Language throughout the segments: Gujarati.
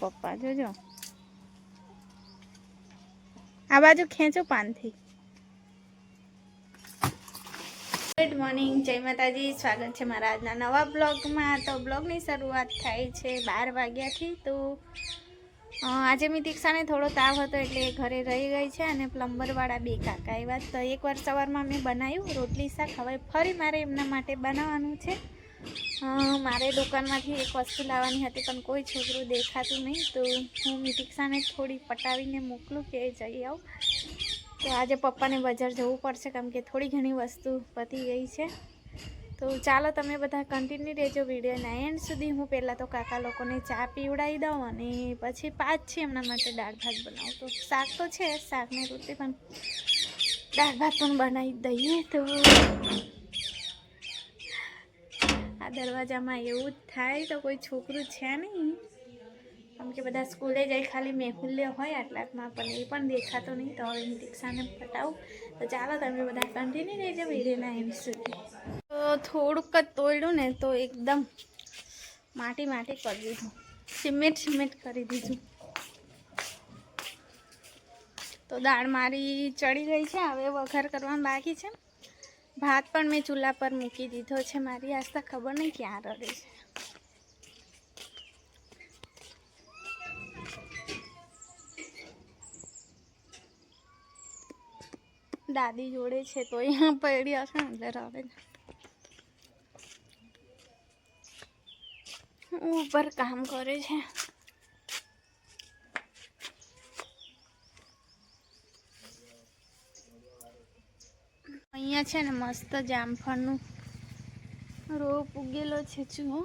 પપ્પા જોજો આ બાજુ ખેંચો પાનથી. ગુડ મોર્નિંગ, જય માતાજી. સ્વાગત છે મારા આજના નવા બ્લોગમાં. તો બ્લોગની શરૂઆત થાય છે 12 વાગ્યાથી. તો આજે મેં દીક્ષાને થોડો તાવ હતો એટલે ઘરે રહી ગઈ છે અને પ્લમ્બરવાળા બે કાકા આવ્યા. તો એકવાર સવારમાં મેં બનાવ્યું રોટલી શાક. હવે ફરી મારે એમના માટે બનાવવાનું છે. મારે દુકાનમાંથી એક વસ્તુ લાવવાની હતી પણ કોઈ છોકરું દેખાતું નહીં, તો હું દીક્ષાને થોડી પટાવીને મોકલું કે જઈ આવું. તો આજે પપ્પાને બજાર જવું પડશે કેમ કે થોડી ઘણી વસ્તુ પતી ગઈ છે. તો ચાલો તમે બધા કન્ટિન્યુ રહેજો વિડીયોના એન્ડ સુધી. હું પહેલાં તો કાકા લોકોને ચા પીવડાવી દઉં અને પછી પાછી એમના માટે દાળ ભાત બનાવું. તો શાક તો છે, શાકની રોટલી પણ દાળ ભાત પણ બનાવી દઈએ. તો આ દરવાજામાં એવું જ થાય. તો કોઈ છોકરું છે નહીં કેમ કે બધા સ્કૂલે જાય, ખાલી મેહુલ્ય હોય આટલાકમાં, પણ એ પણ દેખાતો નહીં. તો હવે દીક્ષાને પટાવું. તો ચાલો તમે બધા કન્ટિન્યુ રહેજો વિડીયોના એન્ડ સુધી. તો થોડુંક જ તોડ્યું ને તો એકદમ માટી કરી દીધું, સિમેન્ટ કરી દીધું. તો દાળ મારી ચડી ગઈ છે, હવે વઘાર કરવાનું બાકી છે. ભાત પણ મેં ચૂલા પર મૂકી દીધો છે. મારી આસ્તા ખબર નહીં ક્યાં રડે છે. દાદી જોડે છે તો અહીંયા પડી હશે ને એટલે રડે. ઉપર કામ કરે છે. અહીંયા છે ને મસ્ત જામફળનું રોપ ઉગેલો છે. જુઓ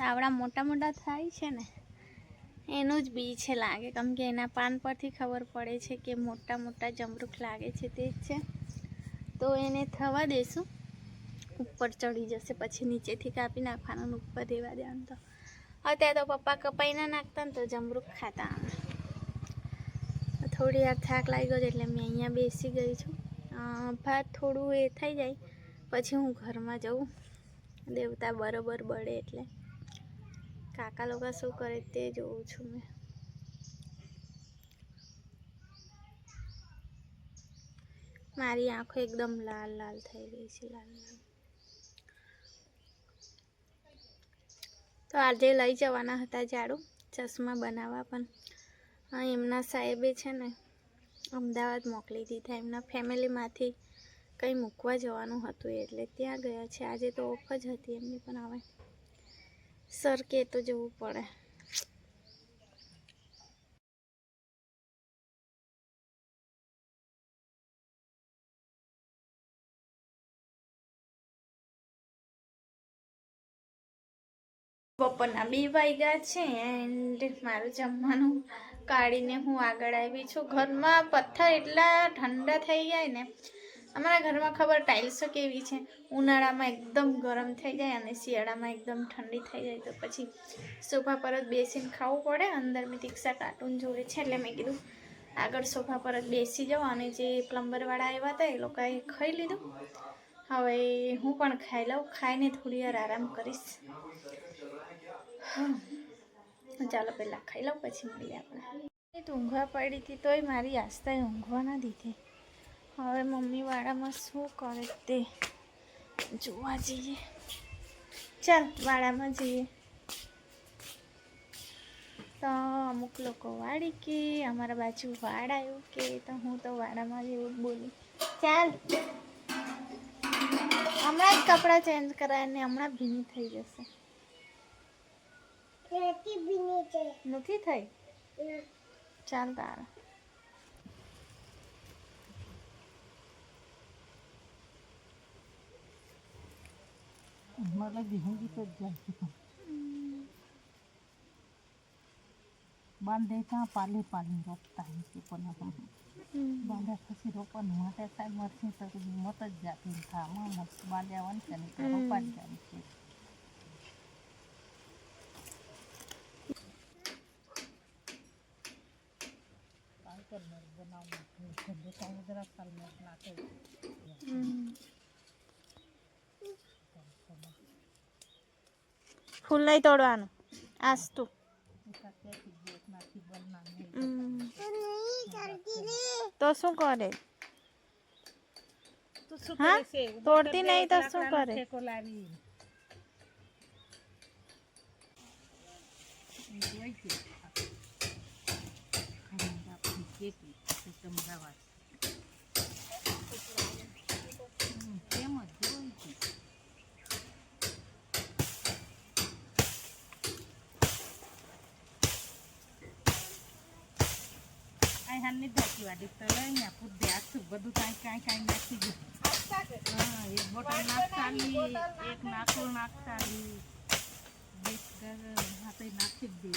આવડા મોટા થાય છે ને એનું જ બી છે લાગે, કેમ કે એના પાન પરથી ખબર પડે છે કે મોટા જમરૂખ લાગે છે તે જ છે. તો એને થવા દેશું, ઉપર ચડી જશે પછી નીચેથી કાપી નાખવાનું, ઉપર રહેવા દેવાનું. તો અત્યારે તો પપ્પા કપાઈ ના નાખતા ને તો જમરૂખ ખાતા. થોડી વાર થાક લાગ્યો એટલે મેં અહીંયા બેસી ગઈ છું. ભાત થોડું એ થઈ જાય પછી હું ઘરમાં જઉં, દેવતા બરોબર બળે એટલે. કાકા લોકો શું કરે તે જોઉં છું મેં. મારી આંખો એકદમ લાલ થઈ ગઈ છે, લાલ. તો આજે લઈ જવાના હતા ઝાડુ ચશ્મા બનાવવા, પણ એમના સાહેબે છે ને અમદાવાદ મોકલી દીધા. એમના ફેમિલીમાંથી કંઈ મૂકવા જવાનું હતું એટલે ત્યાં ગયા છે. આજે તો ઓફ જ હતી એમની, પણ હવે સર કે તો જવું પડે. બપોરના 2 વાગ્યા છે એન્ડ મારું જમવાનું કાઢીને હું આગળ આવી છું. ઘરમાં પથ્થર એટલા ઠંડા થઈ જાય ને. અમારા ઘરમાં ખબર ટાઇલ્સો કેવી છે, ઉનાળામાં એકદમ ગરમ થઈ જાય અને શિયાળામાં એકદમ ઠંડી થઈ જાય. તો પછી સોફા પર જ બેસીને ખાવું પડે. અંદર મેં દીક્ષા કાર્ટૂન જોવે છે એટલે મેં કીધું આગળ સોફા પર જ બેસી જાઉં. અને જે પ્લમ્બરવાળા આવ્યા હતા એ લોકોએ ખાઈ લીધું. હવે હું પણ ખાઈ લઉં, ખાઈને થોડી વાર આરામ કરીશ. ચાલો પહેલાં ખાઈ લઉં પછી મળીએ આપણે. ઊંઘવા પડી હતી તોય મારી આસ્થાએ ઊંઘવા ના દીધી. હવે મમ્મી વાડામાં શું કરે તે જોવા જઈએ. ચાલ વાડામાં જઈએ. તો અમુક લોકો વાડી કે અમારા બાજુ વાડ આવ્યું કે, તો હું તો વાડામાં જેવું બોલી. ચાલ હમણાં જ કપડાં ચેન્જ કરાય ને હમણાં ભીની થઈ જશે. નથી થઈ? ચાલ તારા बांधे था पाले रोपता है कि बांधा खसी रोपन माटे साहेब मरसी तो मत ज जाती था मत बांध्या वन के रोपा जाती है. ફૂલ નહીં તોડવાનું આજ તું તો શું કરે? તો શું હા? કરે છે? તોડતી નહીં તો શું લાકડાનો કરે? ઠેકો લાવી જોઈ છે આપણી ખેતી અમદાવાદ કેમ જ જોઈ છે. કાંઈ હાલ નહીં ધાકી વાડી તો અહીંયા પૂછે આખું બધું કાંઈ નાખી ગયું. હા, એક બોટલ નાખતાની, એક નાખોળ નાખતાની, હાથે નાખી જ દે.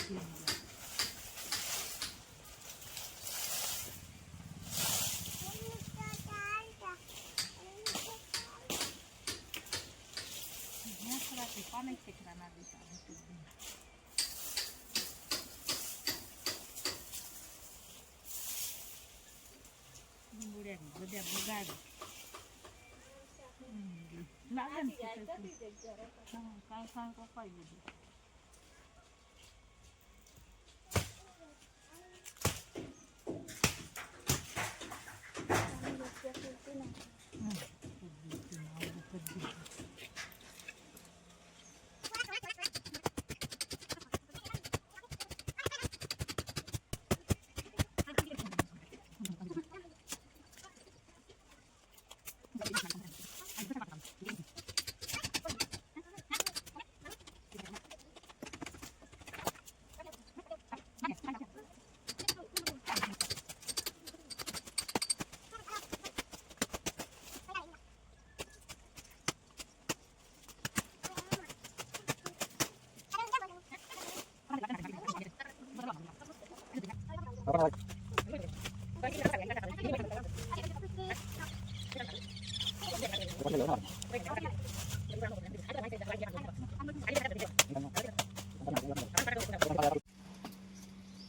પાણી છેકરા ના દેતા બધા બગાડે લાગે ને કાંઈ કપાઈ બધું.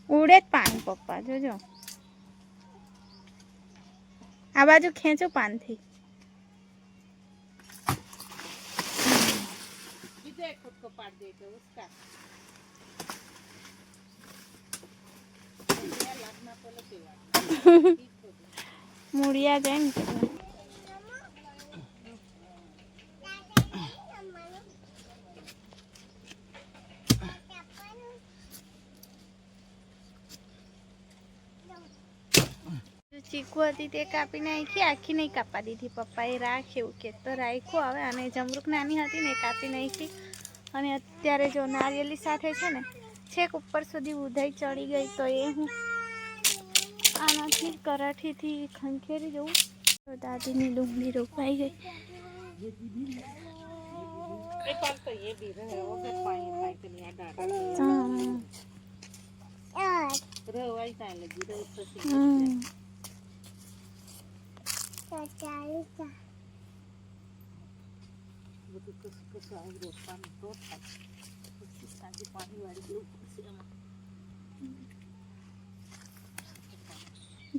ઉડે જ પાન પપ્પા જોજો. આ બાજુ ખેંચો પાનથી. બીજો એક ખુદકો પાડ દે તો ઉસકા મૂળિયા જાય ને ચીકુ હતી તે કાપી નાખી, આખી નહીં કાપવા દીધી પપ્પાએ. રાખ્યું કે તો રાખ્યું હવે. અને જમરૂક નાની હતી ને કાપી નાખી. અને અત્યારે જો નારિયેલી સાથે છે ને છેક ઉપર સુધી ઉધાઈ ચડી ગઈ, તો એ હું આનાથી કરાઠીથી ખંખેરી જવું. તો દાદીની ડુંગળી રોપાઈ ગઈ.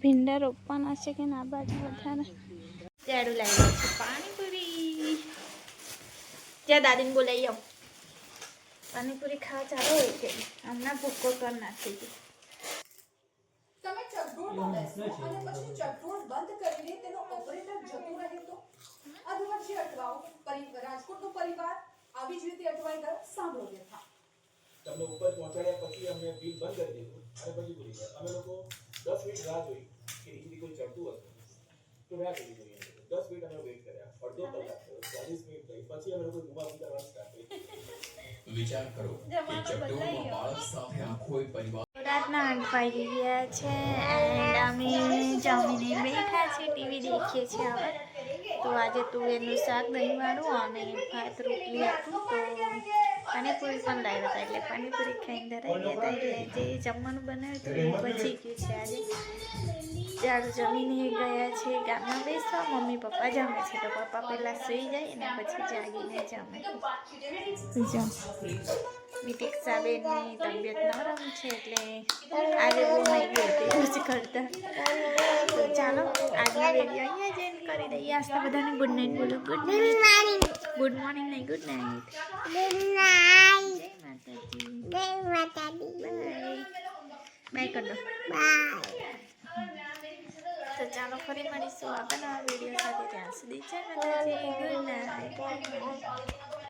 ભીંડા રોપવાના છે કે ના બાજુ વધારે ઝાડુ લાવી છે. પાણીપુરી જ્યાં દાદીને બોલાવી આવ. પાણીપુરી ખાવા ચાલો હોય કે હમણાં ભૂકો કર નાખી હતી. તમે ચકડોળમાં બેસો અને પછી ચકડોળ બંધ કરીને તેનો ઓપરેટર જતો રહે તો અધવચ્ચે અટવાઓ. રાજકોટનો પરિવાર આવી જ રીતે અટવાઈ ગયો. સાંભળો વ્યથા. તમને ઉપર પહોંચાડ્યા પછી અમે બિલ બંધ કરી દીધું અને પછી ભૂલી ગયા. અમે લોકો 10 મિનિટ રાહ જોઈ કે નીચેથી કોઈ ચડતું હતું તો રાહ જોઈ જોઈએ. 10 મિનિટ અમે વેઇટ કર્યા. અડધો કલાક થયો, 40 મિનિટ થઈ, પછી અમે લોકો ઘુમાવી કરવા સ્ટાર્ટ કરી. વિચાર કરો કે ચકડોળમાં બાળક સાથે આખો એક પરિવાર રાતના 8 વાગી ગયા છે એન્ડ અમે જમીને બેઠા છે, ટીવી દેખીએ છીએ. હવે તો આજે તુવેરનું શાક દહીંવાળું અને ભાત રોટલી હતું. તો પાણીપુરી પણ લાવ્યા હતા એટલે પાણીપુરી ખાઈને ધરાઈ ગયા હતા. એટલે જે જમવાનું બનાવ્યું હતું એ બચી ગયું છે. આજે ચાર જમીને ગયા છે ગામમાં બેસવા. મમ્મી પપ્પા જમે છે તો પપ્પા પહેલાં સૂઈ જાય અને પછી જાગીને જમે. જમ નિતિક્ષાબેનની તબિયત નરમ છે એટલે આજે બહુ મહેંગી હતી યુઝ કરતા. તો ચાલો આજનો વિડીયો અહીંયા જ એન્ડ કરી દઈએ. આજના બધાને ગુડ નાઇટ બોલો. Good night. ગુડ મોર્નિંગ નહીં, ગુડ નાઇટ. જય માતાજી. બાય. બાય કરી દો. તો ફરી મળીશું આપણા નવા વિડીયો સાથે. ત્યાં સુધી જય માતાજી, ગુડ નાઇટ.